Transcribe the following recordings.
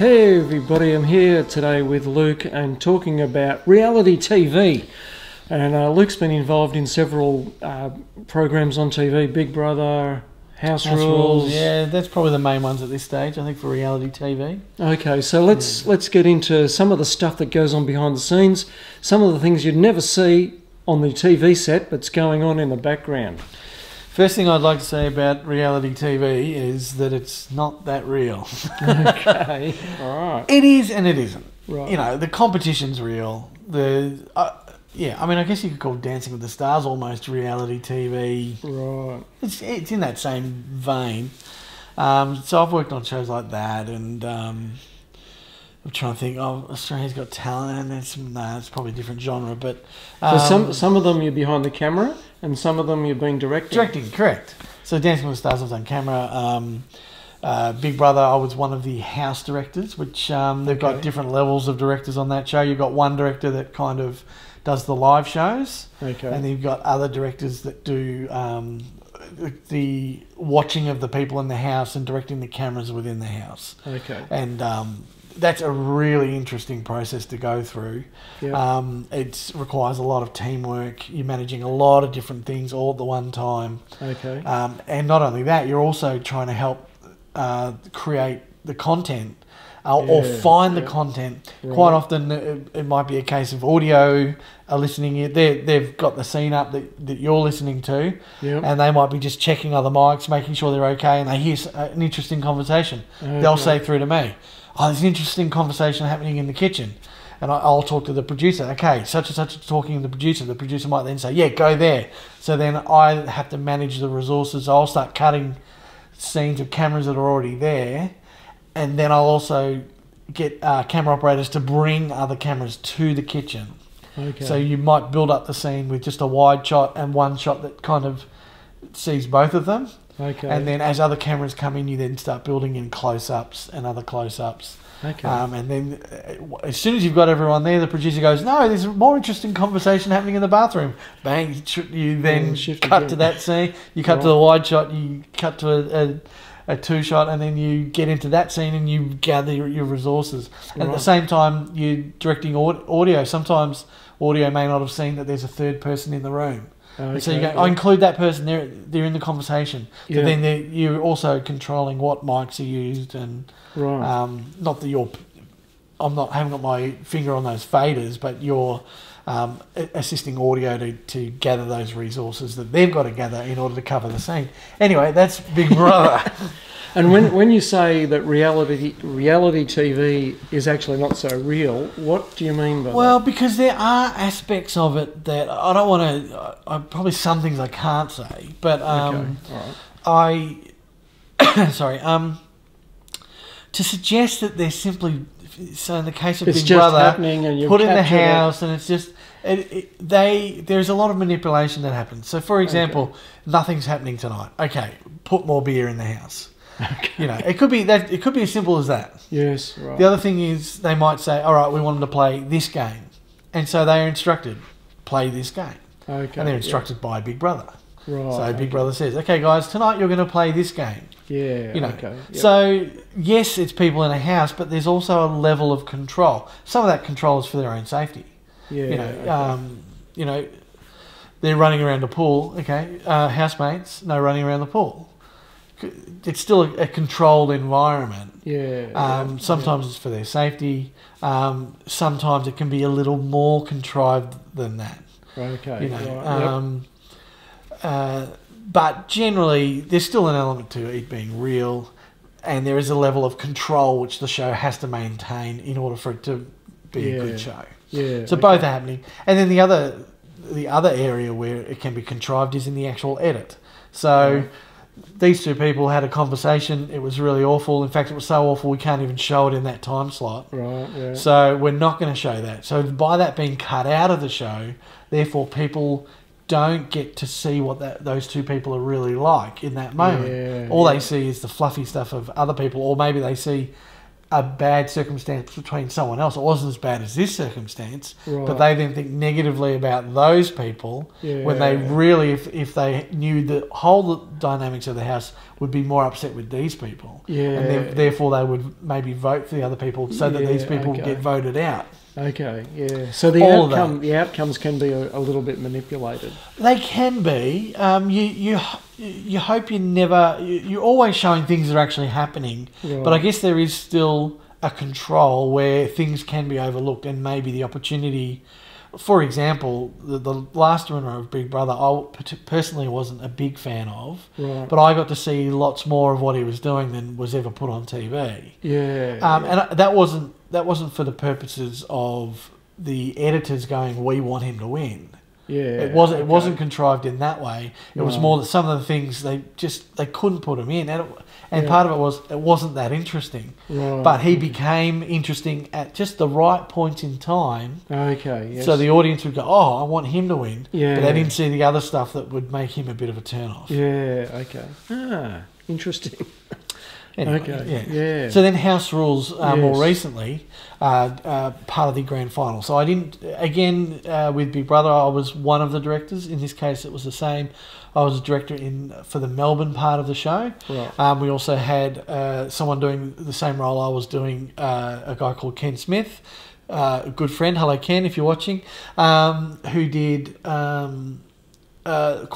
Hey everybody, I'm here today with Luke and talking about reality TV. And Luke's been involved in several programs on TV, Big Brother, House Rules. Yeah, that's probably the main ones at this stage, I think, for reality TV. Okay, so let's get into some of the stuff that goes on behind the scenes, some of the things you'd never see on the TV set but's going on in the background. First thing I'd like to say about reality TV is that it's not that real. Okay, all right. It is and it isn't. Right. You know, the competition's real. Yeah, I mean, I guess you could call Dancing with the Stars almost reality TV. Right. It's in that same vein. So I've worked on shows like that, and I'm trying to think. Oh, Australia's Got Talent, and it's probably a different genre, but So some of them you're behind the camera, and some of them you're being directing. Directing, correct. So Dancing with the Stars, I've done camera. Big Brother, I was one of the house directors, which they've got different levels of directors on that show. You've got one director that kind of does the live shows, and then you've got other directors that do the watching of the people in the house and directing the cameras within the house. Okay. And that's a really interesting process to go through. Yep. It requires a lot of teamwork. You're managing a lot of different things all at the one time. Okay. And not only that, you're also trying to help create the content or find the content. Right. Quite often it might be a case of audio listening. They've got the scene up that you're listening to, and they might be just checking other mics, making sure they're okay, and they hear an interesting conversation. Okay. They'll say through to me, "Oh, there's an interesting conversation happening in the kitchen." And I'll talk to the producer. Okay, such and such is talking to the producer. The producer might then say, "Yeah, go there." So then I have to manage the resources. I'll start cutting scenes of cameras that are already there, and then I'll also get camera operators to bring other cameras to the kitchen. Okay. So you might build up the scene with just a wide shot and one shot that kind of sees both of them. Okay. And then as other cameras come in, you then start building in close-ups and other close-ups. Okay. And then as soon as you've got everyone there, the producer goes, "No, there's a more interesting conversation happening in the bathroom." Bang, you then cut to that scene. You cut to the wide shot, you cut to a two shot, and then you get into that scene and you gather your resources. And at the same time, you're directing audio. Sometimes audio may not have seen that there's a third person in the room. Okay, so you go, I include that person, they're in the conversation. So then you're also controlling what mics are used, and not that I haven't got my finger on those faders, but you're assisting audio to gather those resources that they've got to gather in order to cover the scene. Anyway, that's Big Brother. And when you say that reality TV is actually not so real, what do you mean by that? Well, because there are aspects of it that I don't want to... probably some things I can't say, but sorry. To suggest that there's simply... So in the case of Big Brother, happening and put in the house and it's just... there's a lot of manipulation that happens. So, for example, nothing's happening tonight. Okay, put more beer in the house. Okay. You know, it could be that. It could be as simple as that. Yes. Right. The other thing is they might say, "All right, we want them to play this game," and so they are instructed, "Play this game." Okay. And they're instructed by Big Brother. Right. So Big Brother says, "Okay, guys, tonight you're going to play this game." Yeah. You know. Okay. Yep. So yes, it's people in a house, but there's also a level of control. Some of that control is for their own safety. Yeah. You know. You know, they're running around the pool. Okay. Housemates, no running around the pool. It's still a controlled environment. Yeah. Sometimes it's for their safety. Sometimes it can be a little more contrived than that. Okay. You know. Right. But generally, there's still an element to it being real, and there is a level of control which the show has to maintain in order for it to be a good show. Yeah. So both are happening, and then the other area where it can be contrived is in the actual edit. So. These two people had a conversation. It was really awful. In fact, it was so awful we can't even show it in that time slot. Right. Yeah. So we're not going to show that. So by that being cut out of the show, therefore people don't get to see what those two people are really like in that moment. Yeah, all they see is the fluffy stuff of other people, or maybe they see a bad circumstance between someone else. It wasn't as bad as this circumstance, Right. but they then think negatively about those people when they really, if they knew the whole dynamics of the house, would be more upset with these people. Yeah. And therefore they would maybe vote for the other people so that these people get voted out. Okay, yeah. So the outcomes can be a little bit manipulated. They can be. You hope you're always showing things that are actually happening, Right. but I guess there is still a control where things can be overlooked and maybe the opportunity. For example, the last winner of Big Brother, I personally wasn't a big fan of, Right. but I got to see lots more of what he was doing than was ever put on TV. Yeah. And that wasn't for the purposes of the editors going, we want him to win. Yeah. It wasn't contrived in that way. It was Right. more that some of the things they couldn't put him in, and part of it wasn't that interesting. Right. But he became interesting at just the right point in time. Okay. Yes. So the audience would go, "Oh, I want him to win," Yeah. but they didn't see the other stuff that would make him a bit of a turn off. Yeah. Okay. Ah, interesting. Anyway, Okay. Yeah. So then House Rules more Yes. recently, part of the grand final. So I didn't, again, with Big Brother, I was one of the directors. In this case, it was the same. I was a director for the Melbourne part of the show. Right. We also had someone doing the same role I was doing, a guy called Ken Smith, a good friend. Hello, Ken, if you're watching, who did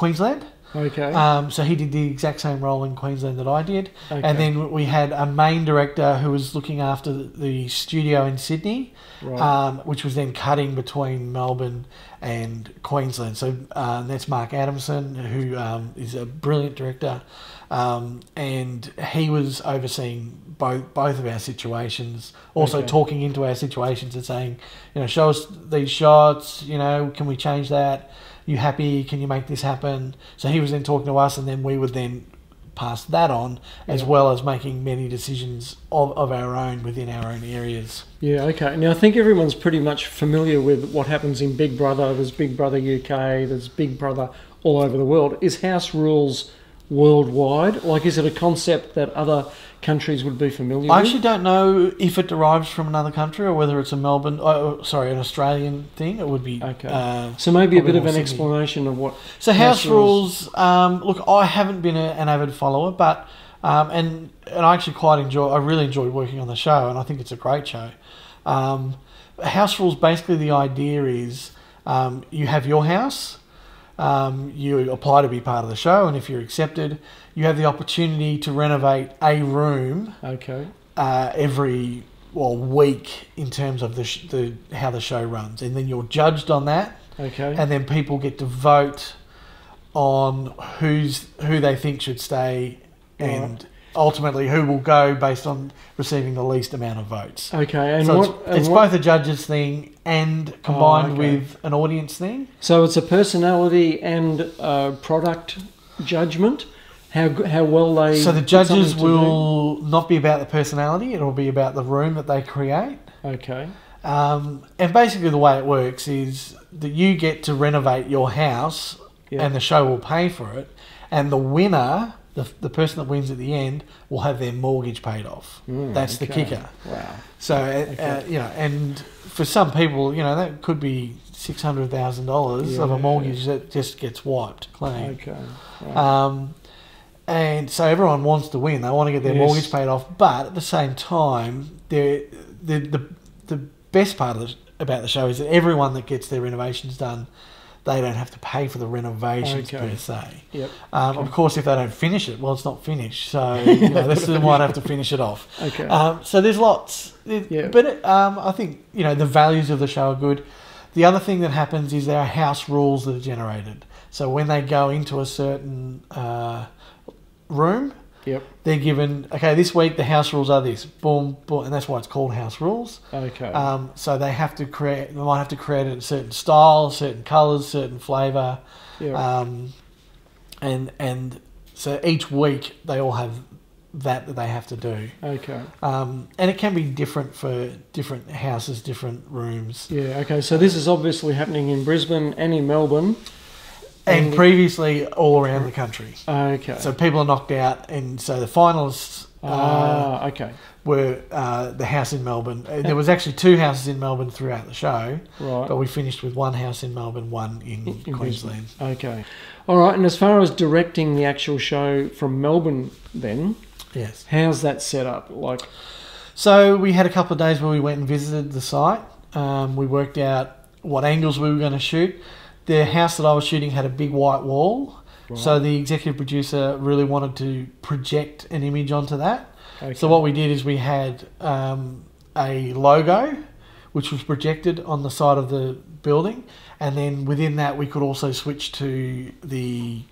Queensland. Okay. So he did the exact same role in Queensland that I did. Okay. And then we had a main director who was looking after the studio in Sydney, Right. which was then cutting between Melbourne and Queensland. So that's Mark Adamson, who is a brilliant director. And he was overseeing both of our situations, also talking into our situations and saying, show us these shots, can we change that? You happy? Can you make this happen? So he was then talking to us, and then we would then pass that on, as well as making many decisions of our own within our own areas. Yeah, okay. Now, I think everyone's pretty much familiar with what happens in Big Brother. There's Big Brother UK, there's Big Brother all over the world. Is House Rules worldwide? Like, is it a concept that other countries would be familiar I with? actually don't know if it derives from another country or whether it's an Australian thing. It would be. Okay. So maybe a bit of an Sydney. explanation of what... So House Rules, look, I haven't been an avid follower, but and I actually I really enjoyed working on the show, and I think it's a great show. House Rules, basically the idea is you have your house, you apply to be part of the show, and if you're accepted, you have the opportunity to renovate a room every week in terms of how the show runs, and then you're judged on that. Okay. And then people get to vote on who they think should stay, and ultimately who will go based on receiving the least amount of votes. Okay. And so it's both a judge's thing and combined with an audience thing. So it's a personality and product judgment. How well they... So the judges will not be about the personality. It'll be about the room that they create. Okay. And basically the way it works is that you get to renovate your house, and the show will pay for it. And the winner, the person that wins at the end, will have their mortgage paid off. That's the kicker. Wow. So, and for some people, that could be $600,000 of a mortgage that just gets wiped clean. Okay. Right. And so everyone wants to win. They want to get their mortgage paid off. But at the same time, the best part about the show is that everyone that gets their renovations done, they don't have to pay for the renovations per se. Yep. Of course, if they don't finish it, well, it's not finished. So they might have to finish it off. Okay. So there's lots. But I think, the values of the show are good. The other thing that happens is there are house rules that are generated. So when they go into a certain room, they're given, okay, this week the house rules are this, boom, boom, and that's why it's called House Rules. Okay. So they might have to create it in certain style, certain colours, certain flavour. And so each week they all have that they have to do. Okay. And it can be different for different houses, different rooms. Yeah, okay. So this is obviously happening in Brisbane and in Melbourne. And previously all around the country. Okay. So people are knocked out, and so the finalists Okay. were the house in Melbourne. There was actually 2 houses in Melbourne throughout the show, Right. but we finished with 1 house in Melbourne, 1 in Queensland. Okay. All right, and as far as directing the actual show from Melbourne then, Yes. how's that set up? Like, So we had a couple of days where we went and visited the site. We worked out what angles we were going to shoot. The house that I was shooting had a big white wall, Right. so the executive producer really wanted to project an image onto that. okay. So what we did is we had a logo, which was projected on the side of the building, and then within that we could also switch to the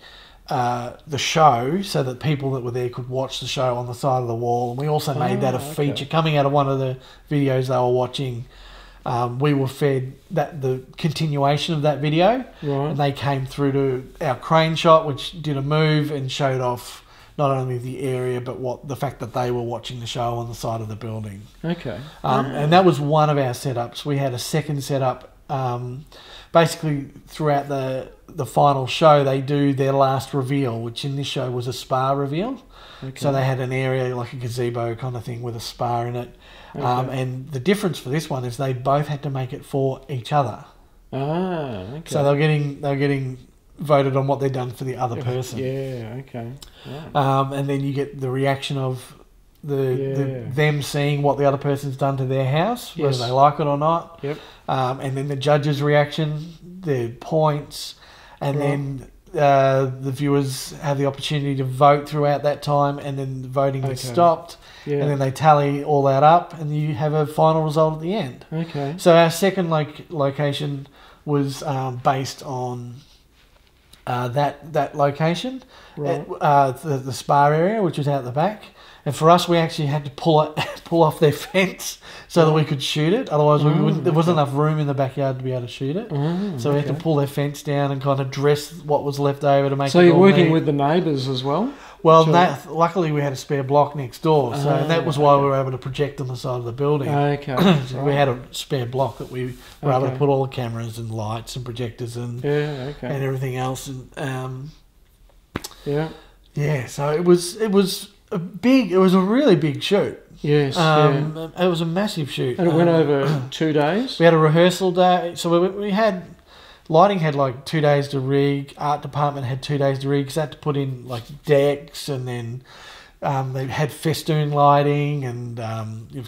show, so that people that were there could watch the show on the side of the wall. And we also made that a feature coming out of one of the videos they were watching. We were fed the continuation of that video, Right. and they came through to our crane shot, which did a move and showed off not only the area but the fact that they were watching the show on the side of the building. Okay. And that was one of our setups. We had a second setup. Basically, throughout the final show, they do their last reveal, which in this show was a spa reveal. Okay. So they had an area like a gazebo kind of thing with a spa in it. Okay. And the difference for this one is they both had to make it for each other. Okay. So they're getting voted on what they've done for the other person. Yeah, okay. Right. And then you get the reaction of them seeing what the other person's done to their house, whether Yes. they like it or not. Yep. And then the judge's reaction, their points, and Right. then the viewers have the opportunity to vote throughout that time, and then the voting gets Okay. stopped, Yeah. and then they tally all that up, and you have a final result at the end. Okay. So our second location was based on that location, Right. the spa area, which was out the back. And for us, we actually had to pull off their fence so that we could shoot it. Otherwise, we wouldn't. There wasn't enough room in the backyard to be able to shoot it. So we had to pull their fence down and kind of dress what was left over to make. So it you're all working neat. with the neighbours as well? Well, Sure. luckily we had a spare block next door, so that was why we were able to project on the side of the building. Okay. So we had a spare block that we were able to Okay. put all the cameras and lights and projectors and Okay. everything else. And Yeah. yeah, so it was a really big shoot. Yes. It was a massive shoot. And it went over 2 days? We had a rehearsal day, so we had lighting had like 2 days to rig. Art department had 2 days to rig. So they had to put in like decks, and then they had festoon lighting and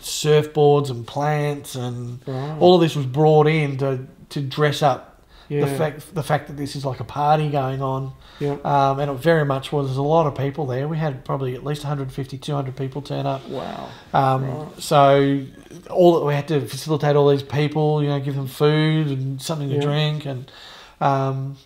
surfboards and plants, and all of this was brought in to dress up the fact that this is like a party going on. Yeah. And it very much was. There's a lot of people there. We had probably at least 150, 200 people turn up. Wow. So we had to facilitate all these people, give them food and something to drink. And and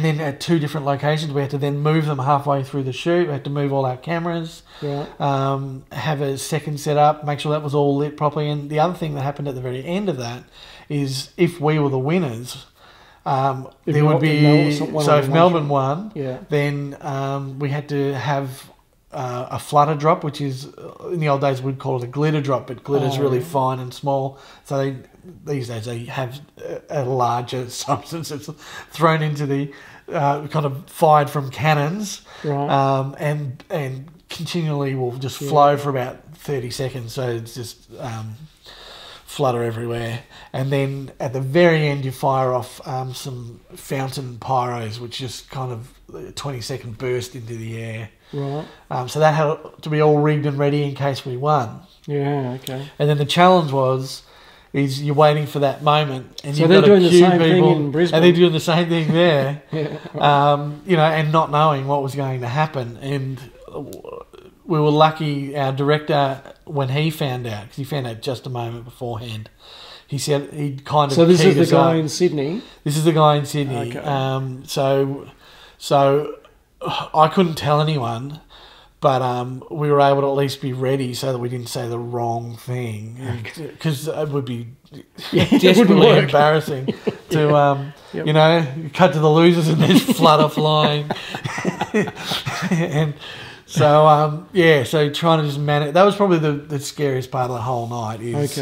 then at 2 different locations, we had to then move them halfway through the shoot. We had to move all our cameras, have a second setup, make sure that was all lit properly. And the other thing that happened at the very end of that is if we were the winners, there would be... So if Melbourne won, then we had to have a flutter drop, which is, in the old days we'd call it a glitter drop, but glitter's really fine and small. So these days they have a larger substance that's thrown into the... kind of fired from cannons, and continually will just flow for about 30 seconds. So it's just... flutter everywhere, and then at the very end you fire off some fountain pyros, which just kind of a 20-second burst into the air. So that had to be all rigged and ready in case we won. And then the challenge is you're waiting for that moment, and so they're doing the same thing in Brisbane, and they're doing the same thing there. And not knowing what was going to happen. And we were lucky, our director, when he found out, because he found out just a moment beforehand, he said he'd kind of... So this is the guy up. in Sydney? This is the guy in Sydney. Okay. So I couldn't tell anyone, but we were able to at least be ready so that we didn't say the wrong thing. Because it would be desperately embarrassing to, cut to the losers and there's flutter flying. And... So, so trying to just manage... That was probably the scariest part of the whole night is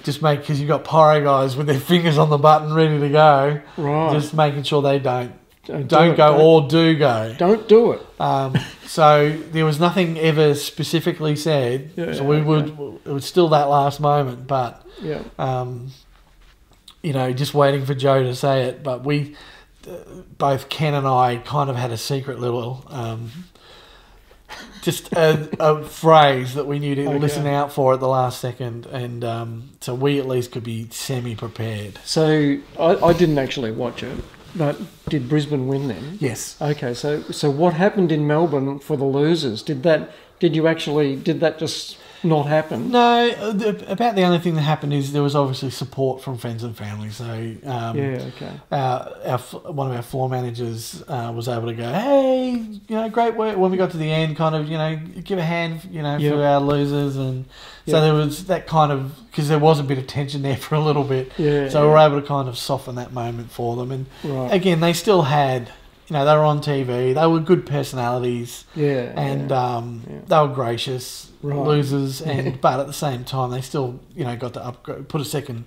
just because you've got pyro guys with their fingers on the button ready to go, just making sure they don't Don't go or do go. Don't do it. So there was nothing ever specifically said. Yeah, so it was still that last moment, but Yeah. Just waiting for Joe to say it. But we, both Ken and I, kind of had a secret little, just a phrase that we knew to listen out for at the last second, and so we at least could be semi-prepared. So I didn't actually watch it. But did Brisbane win then? Yes. Okay, so what happened in Melbourne for the losers? Did that just not happen? No, about the only thing that happened is there was obviously support from friends and family. So one of our floor managers was able to go, hey, great work. When we got to the end, kind of, give a hand, for our losers, and so there was that kind of, because there was a bit of tension there for a little bit. Yeah. So we were able to kind of soften that moment for them, and again, they still had. They were on TV. They were good personalities. Yeah. And they were gracious losers. But at the same time, they still, got to upgrade, put a second.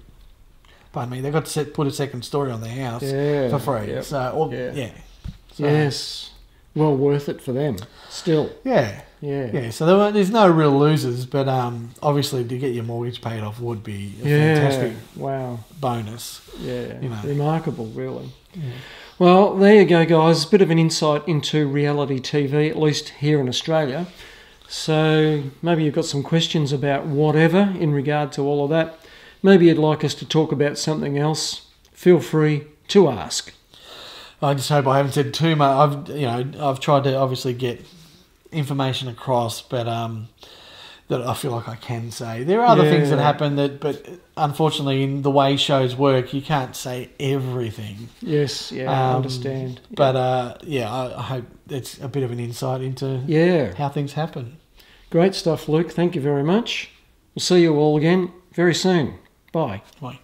Pardon me. They got to put a second story on their house for free. Yep. So yes. Well worth it for them. Still. Yeah. Yeah. Yeah. So there's no real losers, but obviously to get your mortgage paid off would be a fantastic bonus. Yeah. Remarkable, really. Yeah. Well, there you go, guys. A bit of an insight into reality TV, at least here in Australia. So maybe you've got some questions about whatever in regard to all of that. Maybe you'd like us to talk about something else. Feel free to ask. I just hope I haven't said too much. I've tried to obviously get information across, but that I feel like I can say. There are other things that happen but unfortunately in the way shows work, you can't say everything. Yes, I understand. But I hope it's a bit of an insight into how things happen. Great stuff, Luke. Thank you very much. We'll see you all again very soon. Bye. Bye.